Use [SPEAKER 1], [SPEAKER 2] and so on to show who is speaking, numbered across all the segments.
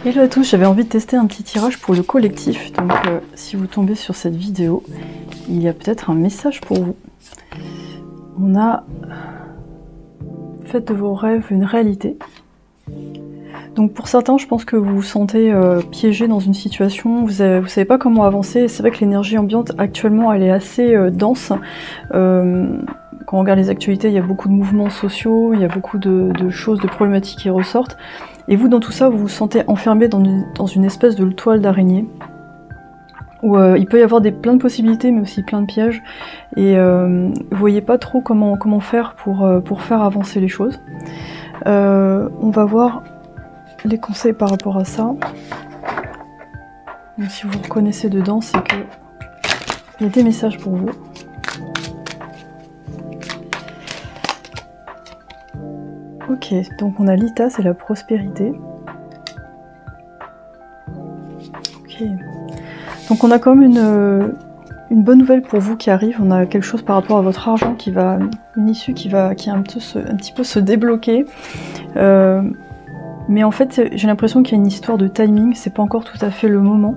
[SPEAKER 1] Hello à tous, j'avais envie de tester un petit tirage pour le collectif, donc si vous tombez sur cette vidéo, il y a peut-être un message pour vous. On a fait de vos rêves une réalité. Donc pour certains, je pense que vous vous sentez piégé dans une situation, vous savez pas comment avancer, et c'est vrai que l'énergie ambiante actuellement elle est assez dense. Quand on regarde les actualités, il y a beaucoup de mouvements sociaux, il y a beaucoup de choses, de problématiques qui ressortent. Et vous, dans tout ça, vous vous sentez enfermé dans une espèce de toile d'araignée, où il peut y avoir plein de possibilités, mais aussi plein de pièges, et vous voyez pas trop comment faire pour faire avancer les choses. On va voir les conseils par rapport à ça. Donc, si vous reconnaissez dedans, c'est que il y a des messages pour vous. Ok, donc on a l'ITA, c'est la prospérité. Ok. Donc on a quand même une bonne nouvelle pour vous qui arrive. On a quelque chose par rapport à votre argent qui va, une issue qui va un petit peu se débloquer. Mais en fait, j'ai l'impression qu'il y a une histoire de timing. C'est pas encore tout à fait le moment.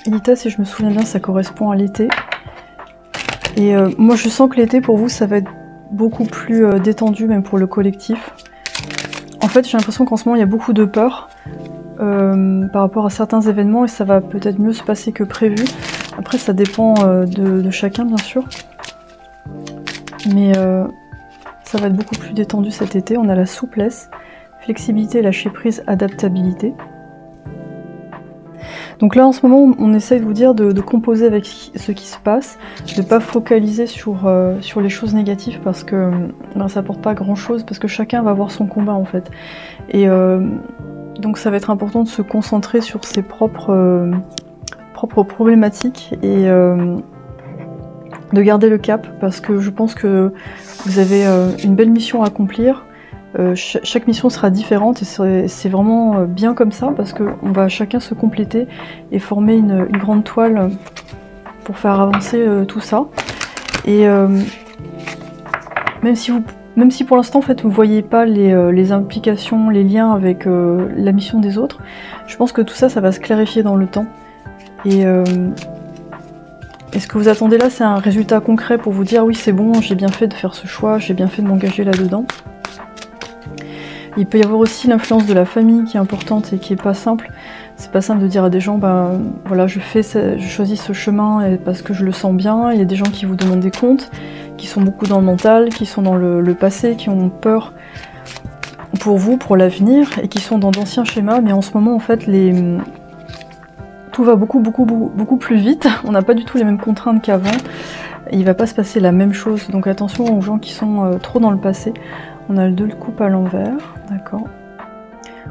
[SPEAKER 1] L'ITA, si je me souviens bien, ça correspond à l'été. Et moi, je sens que l'été pour vous, ça va être beaucoup plus détendu, même pour le collectif. En fait, j'ai l'impression qu'en ce moment, il y a beaucoup de peur par rapport à certains événements et ça va peut-être mieux se passer que prévu. Après, ça dépend de chacun, bien sûr. Mais ça va être beaucoup plus détendu cet été. On a la souplesse, flexibilité, lâcher prise, adaptabilité. Donc là, en ce moment, on essaye de vous dire de composer avec ce qui se passe, de ne pas focaliser sur les choses négatives parce que ça apporte pas grand-chose, parce que chacun va avoir son combat en fait. Et donc ça va être important de se concentrer sur ses propres problématiques et de garder le cap, parce que je pense que vous avez une belle mission à accomplir. Chaque mission sera différente et c'est vraiment bien comme ça parce qu'on va chacun se compléter et former une grande toile pour faire avancer tout ça. Et même si pour l'instant en fait vous ne voyez pas les implications, les liens avec la mission des autres, je pense que tout ça, ça va se clarifier dans le temps. Et ce que vous attendez là, c'est un résultat concret pour vous dire oui, c'est bon, j'ai bien fait de faire ce choix, j'ai bien fait de m'engager là-dedans. Il peut y avoir aussi l'influence de la famille qui est importante et qui est pas simple. C'est pas simple de dire à des gens, ben voilà, je choisis ce chemin parce que je le sens bien. Il y a des gens qui vous demandent des comptes, qui sont beaucoup dans le mental, qui sont dans le passé, qui ont peur pour vous, pour l'avenir, et qui sont dans d'anciens schémas. Mais en ce moment, en fait, tout va beaucoup plus vite. On n'a pas du tout les mêmes contraintes qu'avant. Il va pas se passer la même chose. Donc attention aux gens qui sont trop dans le passé. On a le 2 de coupe à l'envers, d'accord.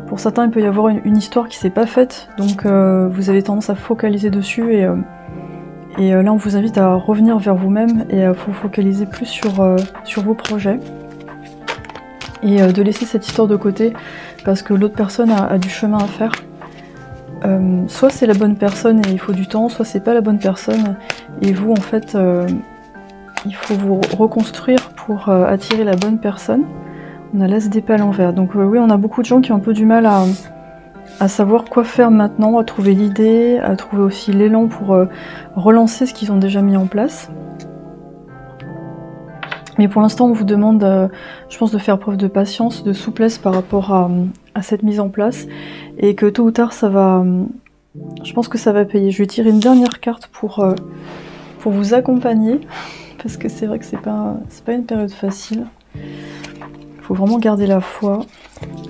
[SPEAKER 1] Pour certains, il peut y avoir une histoire qui s'est pas faite, donc vous avez tendance à focaliser dessus, et là on vous invite à revenir vers vous-même et à vous focaliser plus sur vos projets. Et de laisser cette histoire de côté, parce que l'autre personne a du chemin à faire. Soit c'est la bonne personne et il faut du temps, soit c'est pas la bonne personne, et vous en fait, il faut vous reconstruire pour attirer la bonne personne. On a l'as d'épée à l'envers. Donc oui, on a beaucoup de gens qui ont un peu du mal à savoir quoi faire maintenant, à trouver l'idée, à trouver aussi l'élan pour relancer ce qu'ils ont déjà mis en place. Mais pour l'instant, on vous demande, je pense, de faire preuve de patience, de souplesse par rapport à cette mise en place, et que tôt ou tard, ça va, je pense que ça va payer. Je vais tirer une dernière carte pour vous accompagner, parce que c'est vrai que c'est pas une période facile. Il faut vraiment garder la foi.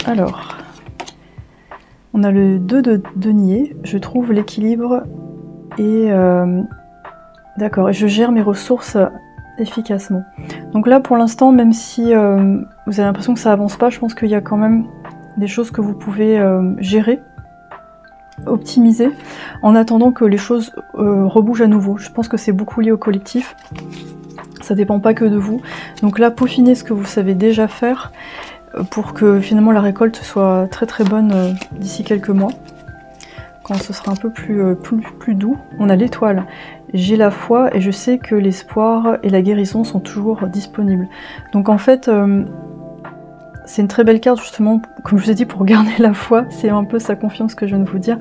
[SPEAKER 1] Alors, on a le 2 de denier. Je trouve l'équilibre et d'accord, et je gère mes ressources efficacement. Donc là, pour l'instant, même si vous avez l'impression que ça avance pas, je pense qu'il y a quand même des choses que vous pouvez gérer, optimiser, en attendant que les choses rebougent à nouveau. Je pense que c'est beaucoup lié au collectif. Ça dépend pas que de vous. Donc là, peaufinez ce que vous savez déjà faire pour que finalement la récolte soit très très bonne d'ici quelques mois, quand ce sera un peu plus doux. On a l'étoile. J'ai la foi et je sais que l'espoir et la guérison sont toujours disponibles. Donc en fait, c'est une très belle carte justement, comme je vous ai dit, pour garder la foi, c'est un peu sa confiance que je viens de vous dire,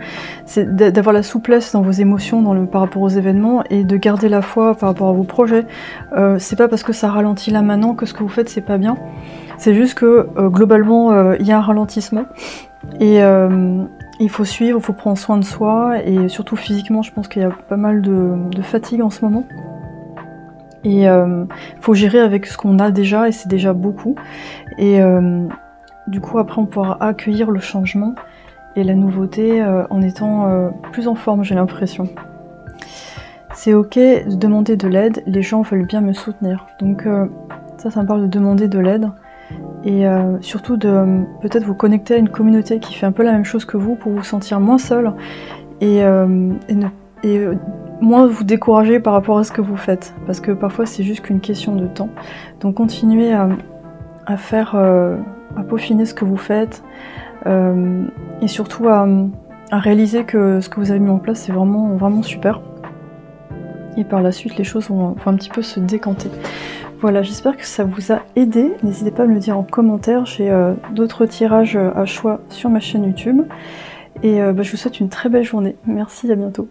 [SPEAKER 1] c'est d'avoir la souplesse dans vos émotions par rapport aux événements et de garder la foi par rapport à vos projets. C'est pas parce que ça ralentit là maintenant que ce que vous faites c'est pas bien, c'est juste que globalement il y a un ralentissement et il faut suivre, il faut prendre soin de soi et surtout physiquement je pense qu'il y a pas mal de fatigue en ce moment. Et faut gérer avec ce qu'on a déjà et c'est déjà beaucoup. Et du coup après on pourra accueillir le changement et la nouveauté en étant plus en forme, j'ai l'impression. C'est ok de demander de l'aide, les gens veulent bien me soutenir. Donc ça me parle de demander de l'aide et surtout de peut-être vous connecter à une communauté qui fait un peu la même chose que vous pour vous sentir moins seul et moins vous décourager par rapport à ce que vous faites, parce que parfois c'est juste qu'une question de temps. Donc continuez à faire, à peaufiner ce que vous faites, et surtout à réaliser que ce que vous avez mis en place c'est vraiment, vraiment super. Et par la suite les choses vont un petit peu se décanter. Voilà, j'espère que ça vous a aidé. N'hésitez pas à me le dire en commentaire, j'ai d'autres tirages à choix sur ma chaîne YouTube. Et je vous souhaite une très belle journée. Merci, à bientôt.